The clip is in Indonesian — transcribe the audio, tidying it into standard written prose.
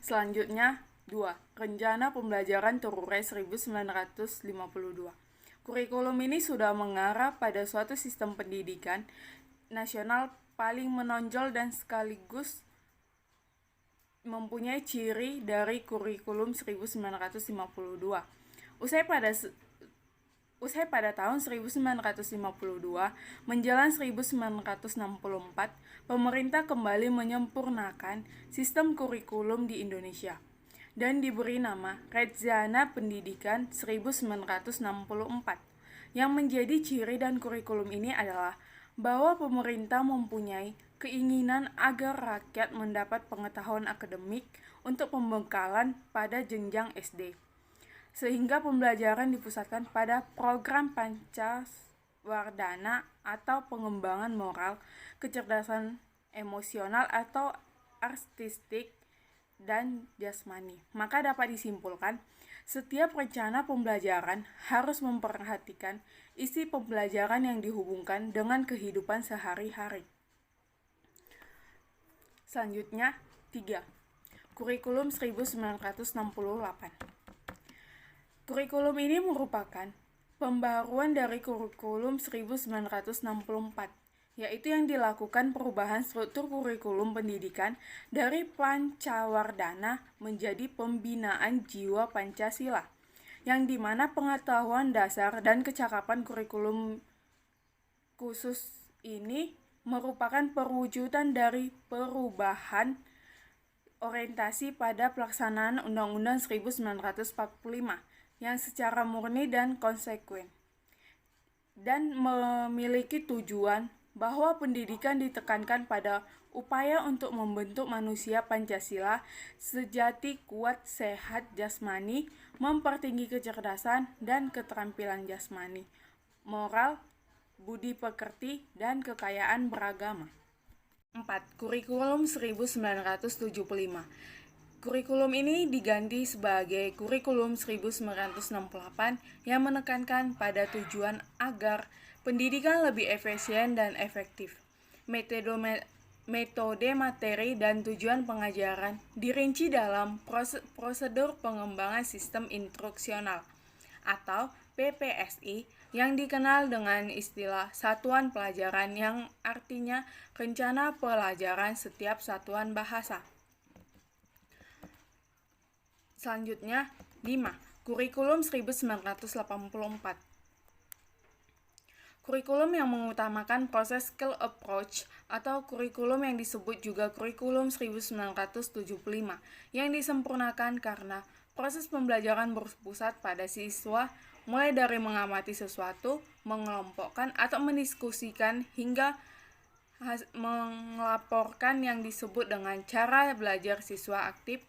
Selanjutnya, 2. Rencana Pembelajaran Ture 1952. Kurikulum ini sudah mengarah pada suatu sistem pendidikan nasional paling menonjol dan sekaligus mempunyai ciri dari kurikulum 1952. Usai pada tahun 1952 menjelang 1964, pemerintah kembali menyempurnakan sistem kurikulum di Indonesia dan diberi nama Rencana Pendidikan 1964. Yang menjadi ciri dan kurikulum ini adalah bahwa pemerintah mempunyai keinginan agar rakyat mendapat pengetahuan akademik untuk pembekalan pada jenjang SD, sehingga pembelajaran dipusatkan pada program Pancawardana atau pengembangan moral, kecerdasan emosional atau artistik, dan jasmani. Maka dapat disimpulkan, setiap rencana pembelajaran harus memperhatikan isi pembelajaran yang dihubungkan dengan kehidupan sehari-hari. Selanjutnya, 3. Kurikulum 1968. Kurikulum ini merupakan pembaruan dari kurikulum 1964, yaitu yang dilakukan perubahan struktur kurikulum pendidikan dari Pancawardana menjadi pembinaan jiwa Pancasila, yang dimana pengetahuan dasar dan kecakapan kurikulum khusus ini merupakan perwujudan dari perubahan orientasi pada pelaksanaan Undang-Undang 1945 yang secara murni dan konsekuen, dan memiliki tujuan bahwa pendidikan ditekankan pada upaya untuk membentuk manusia Pancasila sejati, kuat, sehat jasmani, mempertinggi kecerdasan dan keterampilan jasmani, moral, budi pekerti, dan kekayaan beragama. 4. Kurikulum 1975. Kurikulum ini diganti sebagai Kurikulum 1968 yang menekankan pada tujuan agar pendidikan lebih efisien dan efektif. Metode, materi, dan tujuan pengajaran dirinci dalam prosedur pengembangan sistem instruksional atau PPSI yang dikenal dengan istilah satuan pelajaran, yang artinya rencana pelajaran setiap satuan bahasa. Selanjutnya, 5. Kurikulum 1984. Kurikulum yang mengutamakan proses skill approach atau kurikulum yang disebut juga kurikulum 1975 yang disempurnakan karena proses pembelajaran berpusat pada siswa, mulai dari mengamati sesuatu, mengelompokkan atau mendiskusikan hingga melaporkan, yang disebut dengan cara belajar siswa aktif